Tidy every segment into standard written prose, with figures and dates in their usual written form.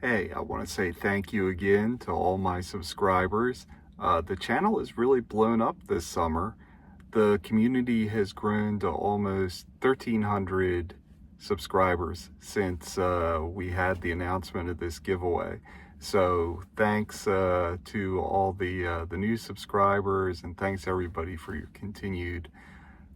Hey, I want to say thank you again to all my subscribers. The channel has really blown up this summer. The community has grown to almost 1,300 subscribers since we had the announcement of this giveaway. So thanks to all the new subscribers, and thanks everybody for your continued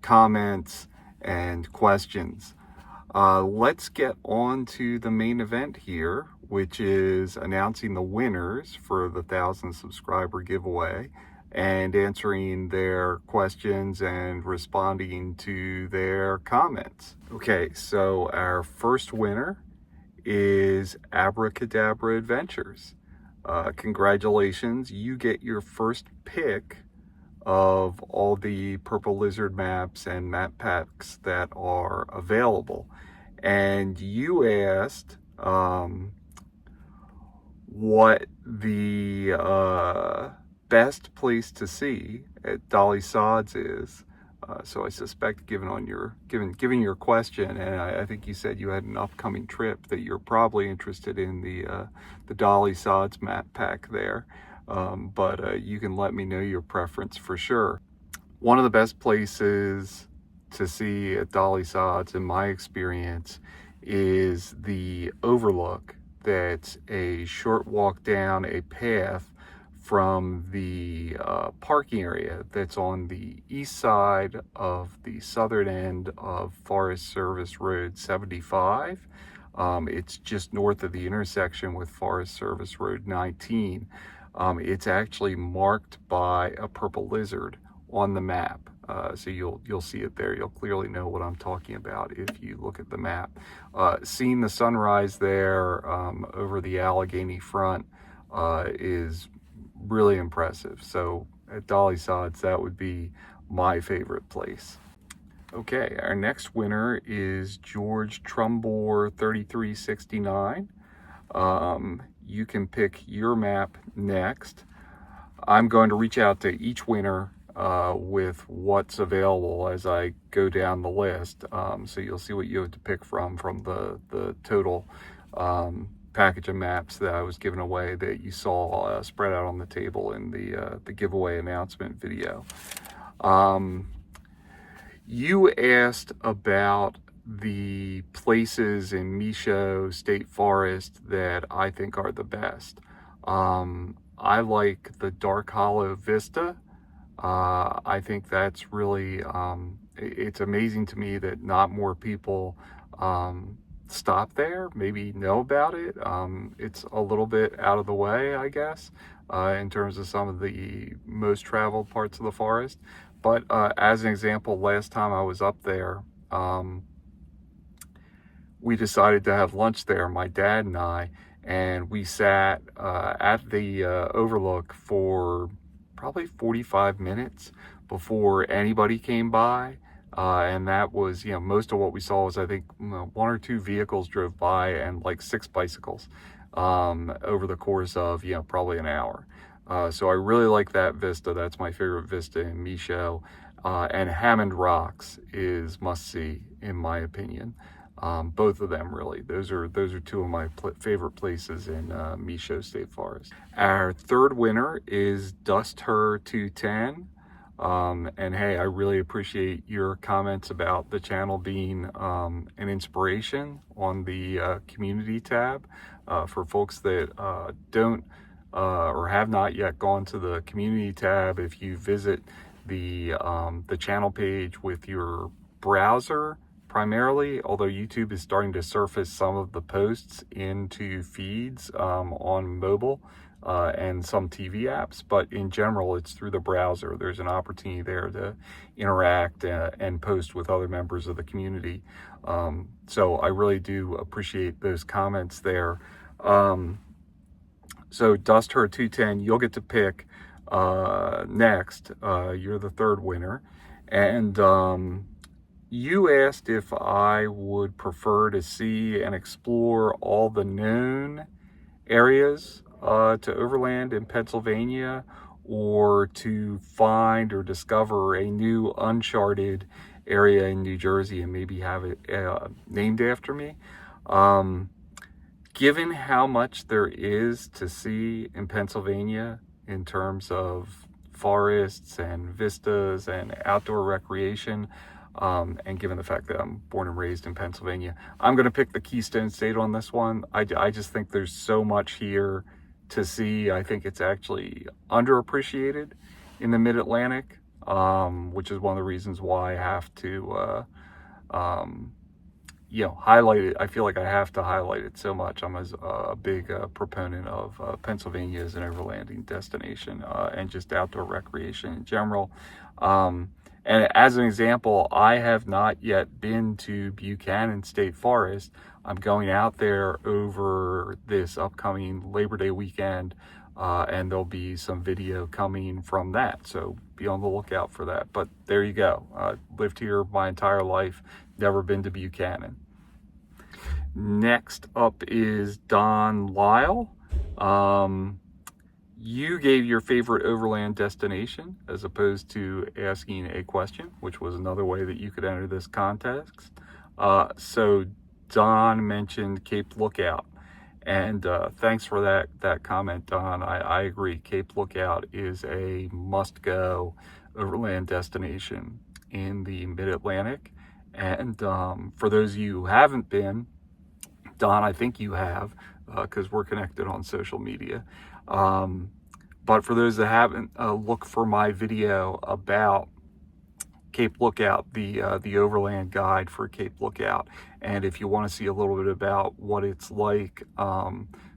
comments and questions. Let's get on to the main event here, which is announcing the winners for the 1,000 subscriber giveaway and answering their questions and responding to their comments. Okay, so our first winner is Abracadabra Adventures. Congratulations, you get your first pick of all the Purple Lizard maps and map packs that are available. And you asked what the best place to see at Dolly Sods is. So I suspect, given your question, and I think you said you had an upcoming trip, that you're probably interested in the Dolly Sods map pack there. But you can let me know your preference for sure. One of the best places to see at Dolly Sods, in my experience, is the overlook. That's a short walk down a path from the parking area that's on the east side of the southern end of Forest Service Road 75. It's just north of the intersection with Forest Service Road 19. It's actually marked by a purple lizard on the map. So you'll see it there. You'll clearly know what I'm talking about if you look at the map. Seeing the sunrise there over the Allegheny front is really impressive. So at Dolly Sods, that would be my favorite place. Okay, our next winner is George Trumbore 3369. You can pick your map next. I'm going to reach out to each winner with what's available as I go down the list. So you'll see what you have to pick from the total package of maps that I was giving away that you saw spread out on the table in the giveaway announcement video. You asked about the places in Micho State Forest that I think are the best. I like the Dark Hollow Vista. I think that's really, it's amazing to me that not more people stop there, maybe know about it. It's a little bit out of the way, I guess, in terms of some of the most traveled parts of the forest. But as an example, last time I was up there, we decided to have lunch there, my dad and I, and we sat at the overlook for probably 45 minutes before anybody came by. And that was, most of what we saw was, I think, 1 or 2 vehicles drove by and like 6 bicycles over the course of, probably an hour. So I really like that vista. That's my favorite vista in Micho. And Hammond Rocks is must-see, in my opinion. Both of them, really. Those are 2 of my favorite places in Micho State Forest. Our third winner is Dust Her 210. And hey, I really appreciate your comments about the channel being an inspiration on the community tab. For folks that don't or have not yet gone to the community tab, if you visit the channel page with your browser primarily, although YouTube is starting to surface some of the posts into feeds on mobile and some TV apps, but in general it's through the browser. There's an opportunity there to interact and post with other members of the community. So I really do appreciate those comments there. So Dust Her 210, you'll get to pick next. You're the third winner. And you asked if I would prefer to see and explore all the known areas to overland in Pennsylvania, or to find or discover a new uncharted area in New Jersey and maybe have it named after me. given how much there is to see in Pennsylvania in terms of forests and vistas and outdoor recreation, and given the fact that I'm born and raised in Pennsylvania, I'm going to pick the Keystone State on this one. I just think there's so much here to see. I think it's actually underappreciated in the Mid-Atlantic, which is one of the reasons why I have to highlight it. I feel like I have to highlight it so much. I'm a big proponent of Pennsylvania as an overlanding destination and just outdoor recreation in general. And as an example, I have not yet been to Buchanan State Forest. I'm going out there over this upcoming Labor Day weekend, and there'll be some video coming from that. So be on the lookout for that. But there you go. Lived here my entire life, never been to Buchanan. Next up is Don Lyle. You gave your favorite overland destination as opposed to asking a question, which was another way that you could enter this contest. So Don mentioned Cape Lookout, and thanks for that comment, Don. I agree. Cape Lookout is a must-go overland destination in the Mid-Atlantic. And for those of you who haven't been, Don, I think you have, because we're connected on social media. But for those that haven't, look for my video about Cape Lookout, the overland guide for Cape Lookout. And if you want to see a little bit about what it's like,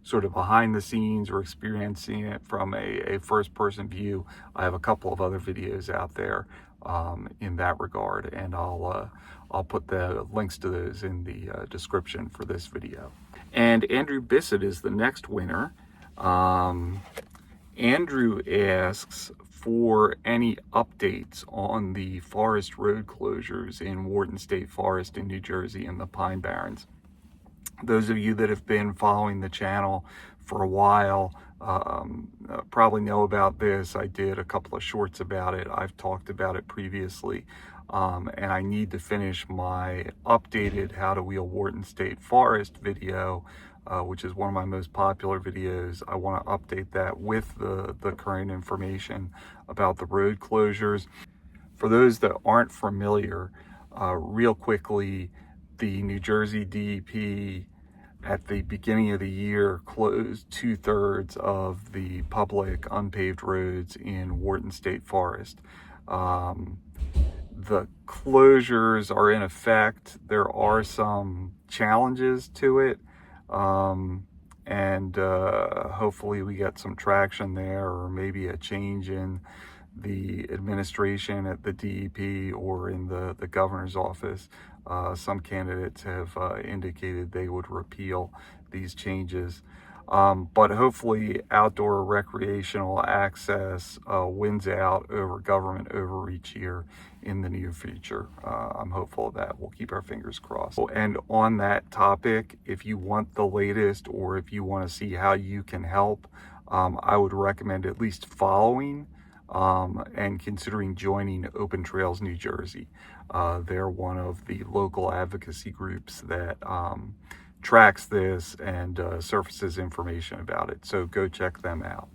sort of behind the scenes or experiencing it from a first-person view, I have a couple of other videos out there in that regard, and I'll put the links to those in the description for this video. And Andrew Bissett is the next winner. Andrew asks for any updates on the forest road closures in Wharton State Forest in New Jersey and the Pine Barrens. Those of you that have been following the channel for a while probably know about this. I did a couple of shorts about it. I've talked about it previously. And I need to finish my updated How to Wheel Wharton State Forest video, which is one of my most popular videos. I want to update that with the current information about the road closures. For those that aren't familiar, real quickly, the New Jersey DEP at the beginning of the year closed 2/3 of the public unpaved roads in Wharton State Forest. The closures are in effect. There are some challenges to it, and hopefully we get some traction there, or maybe a change in the administration at the DEP or in the governor's office. Some candidates have indicated they would repeal these changes. But hopefully outdoor recreational access wins out over government overreach here in the near future. I'm hopeful of that. We'll keep our fingers crossed. And on that topic, if you want the latest, or if you want to see how you can help, I would recommend at least following and considering joining Open Trails New Jersey. They're one of the local advocacy groups that tracks this and surfaces information about it. So go check them out.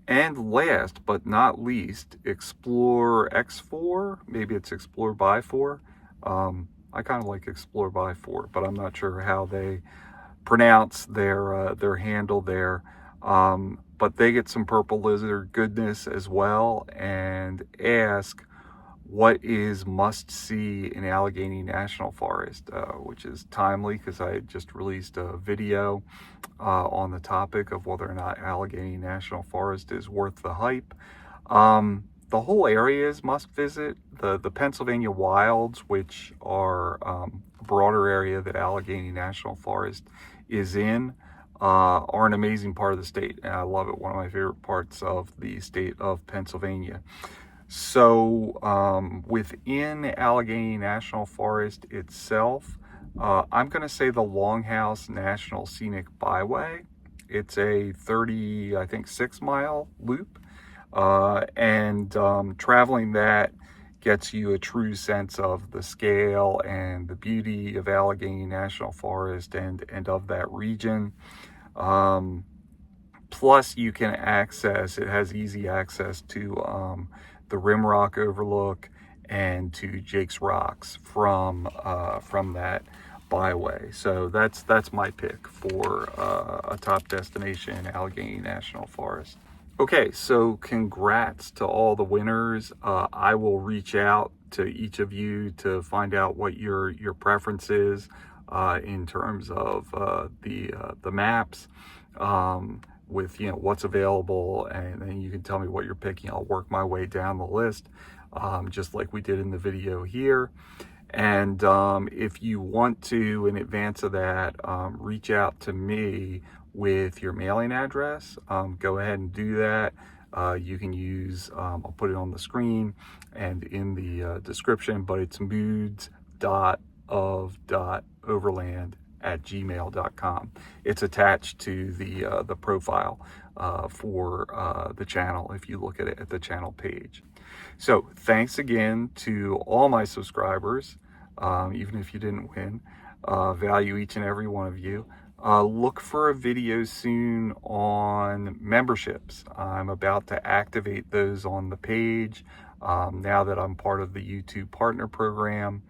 And last but not least, Explore X4. Maybe it's Explore by 4. I kind of like Explore by 4, but I'm not sure how they pronounce their handle there. But they get some Purple Lizard goodness as well, and ask what is must-see in Allegheny National Forest, which is timely because I had just released a video on the topic of whether or not Allegheny National Forest is worth the hype. The whole area is must-visit. The Pennsylvania Wilds, which are a broader area that Allegheny National Forest is in, are an amazing part of the state, and I love it. One of my favorite parts of the state of Pennsylvania. So within Allegheny National Forest itself, I'm going to say the Longhouse National Scenic Byway. It's a 6-mile loop, and traveling that gets you a true sense of the scale and the beauty of Allegheny National Forest and of that region. Plus you can access, it has easy access to the Rimrock Overlook and to Jake's Rocks from that byway. So that's my pick for a top destination, Allegheny National Forest. Okay, so congrats to all the winners. I will reach out to each of you to find out what your preference is in terms of the maps, with what's available, and then you can tell me what you're picking. I'll work my way down the list, just like we did in the video here. And if you want to, in advance of that, reach out to me with your mailing address, go ahead and do that. You can use, I'll put it on the screen and in the description, but it's moods.of.overland@gmail.com. It's attached to the profile for the channel if you look at it at the channel page. So thanks again to all my subscribers, even if you didn't win. Value each and every one of you. Look for a video soon on memberships. I'm about to activate those on the page now that I'm part of the YouTube Partner Program.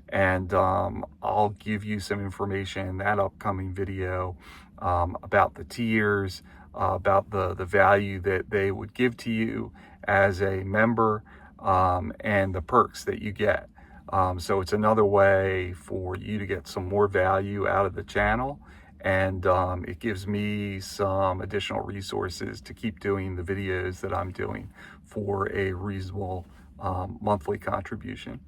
And I'll give you some information in that upcoming video about the tiers, about the value that they would give to you as a member, and the perks that you get. So it's another way for you to get some more value out of the channel, and it gives me some additional resources to keep doing the videos that I'm doing for a reasonable monthly contribution.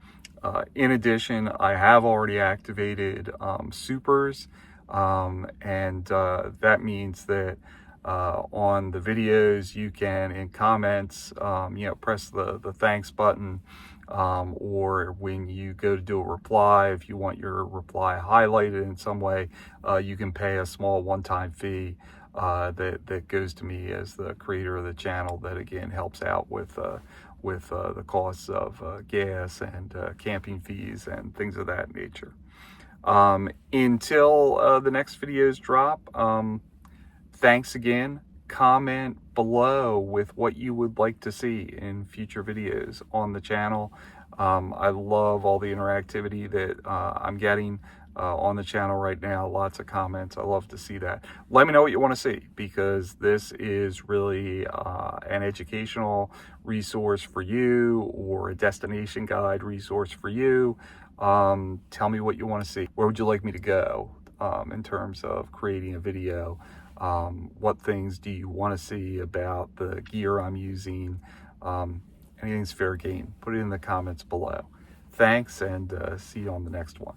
In addition, I have already activated supers, and that means that on the videos you can, in comments, press the thanks button, or when you go to do a reply, if you want your reply highlighted in some way, you can pay a small one-time fee that goes to me as the creator of the channel. That again helps out with the costs of gas and camping fees and things of that nature. Until the next videos drop, thanks again. Comment below with what you would like to see in future videos on the channel. I love all the interactivity that I'm getting on the channel right now. Lots of comments. I love to see that. Let me know what you want to see, because this is really an educational resource for you, or a destination guide resource for you. Tell me what you want to see. Where would you like me to go in terms of creating a video? What things do you want to see about the gear I'm using? Anything's fair game. Put it in the comments below. Thanks, and see you on the next one.